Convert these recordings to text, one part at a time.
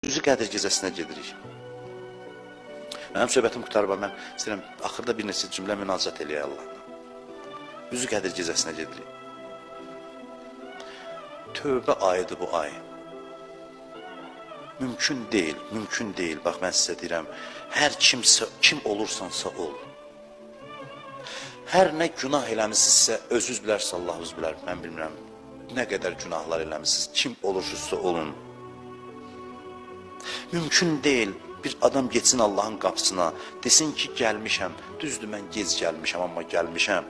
Üzü Qədir gecəsinə gedirik. Mənim söhbətim qutarıb, mən istəyirəm, axırda bir neçə cümlə münacət eləyək Allahla. Üzü Qədir gecəsinə gedirik. Tövbə ayıdır bu ay. Mümkün deyil. Bax, mən sizə deyirəm, hər kim olursansa ol. Hər nə günah eləmişsinizsə, özünüz bilərsiniz, Allahınız bilər, mən bilmirəm. Nə qədər günahlar eləmişsiniz, kim olursunuzsa olun. Mümkün deyil, bir adam geçsin Allahın qapısına, desin ki, gəlmişəm, düzdür, mən gec gəlmişəm, amma gəlmişəm.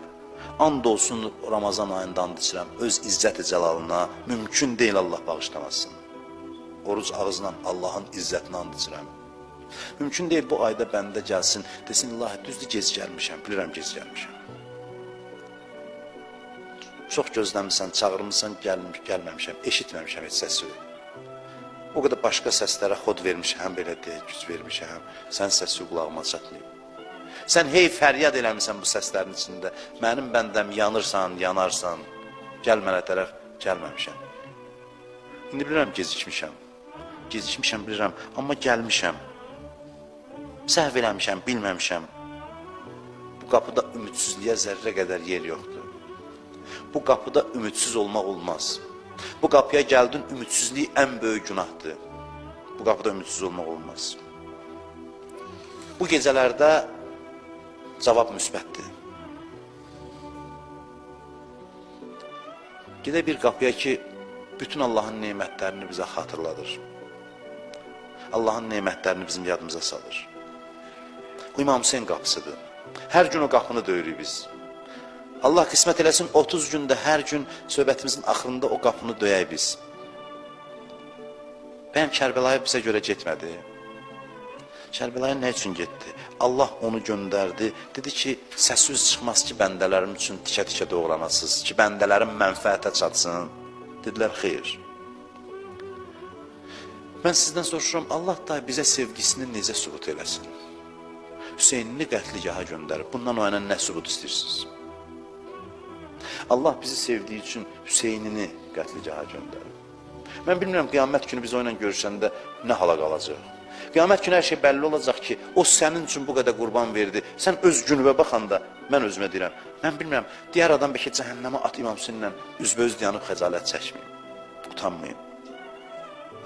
And olsun Ramazan ayında and içirəm, öz izzət-i cəlalına, mümkün deyil Allah bağışlamasın. Oruc ağızla Allahın izzətini and içirəm. Mümkün deyil bu ayda bəndə gəlsin, desin, Allah, düzdür, gec gəlmişəm, bilirəm, gec gəlmişəm. Çox gözləmişsən, çağırmışsan, gəlməmişəm, eşitməmişəm heç səsi. O qədər başqa səslərə xod vermişəm, belə deyək, güc vermişəm, sən səsi qulağıma çatmayıb. Sən hey fəryad eləmişsən bu səslərin içində, mənim bəndəm yanırsan, yanarsan, gəl mənə tərəf, gəlməmişəm. İndi bilirəm, gecikmişəm bilirəm, amma gəlmişəm. Səhv eləmişəm, bilməmişəm. Bu qapıda ümidsizliyə zərrə qədər yer yoxdur. Bu qapıda ümidsiz olmaq olmaz. Bu qapıya gəldin, ümidsizlik ən böyük günahdır. Bu qapıda ümidsiz olmaq olmaz. Bu gecələrdə cavab müsbətdir. Gedək bir qapıya ki, bütün Allahın nemətlərini bizə xatırladır. Allahın nemətlərini bizim yadımıza salır. Bu İmam Hüseyin qapısıdır. Hər gün o qapını döyürük biz. Allah qismət eləsin, 30 gündə hər gün söhbətimizin axırında o qapını döyək biz. Bəyəm Kərbəlaya bizə görə getmədi. Kərbəlaya nə üçün getdi? Allah onu göndərdi, dedi ki, səssiz çıxmaz ki, bəndələrim üçün tikə-tikə doğranasınız, ki, bəndələrim mənfəətə çatsın. Dedilər, xeyr. Mən sizdən soruşuram, Allah da bizə sevgisini necə sübut eləsin? Hüseynini qətligaha göndərib, bundan o yana nə sübut istəyirsiniz? Allah bizi sevdiyi üçün Hüseynini qətligaha göndərib. Mən bilmirəm, qiyamət günü biz o ilə görüşəndə nə hala qalacaq. Qiyamət günü hər şey bəlli olacaq ki, o sənin üçün bu qədər qurban verdi. Sən öz günüvə baxanda, mən özümə deyirəm, mən bilmirəm, digər adam bəlkə cəhənnəmə at İmam Hüseyinlə üzbəüz dayanıb xəcalət çəkməyin, utanmayın.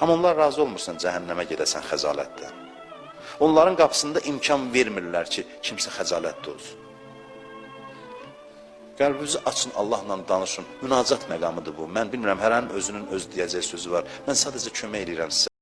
Amma onlar razı olmursan cəhənnəmə gedəsən xəcalətdən. Onların qapısında imkan vermirlər ki, kimsə xəcalətdə olsun. Qəlbinizi açın, Allahla danışın. Münacat məqamıdır bu. Mən bilmirəm, hər an özünün öz deyəcək sözü var. Mən sadəcə kömək edirəm sizə.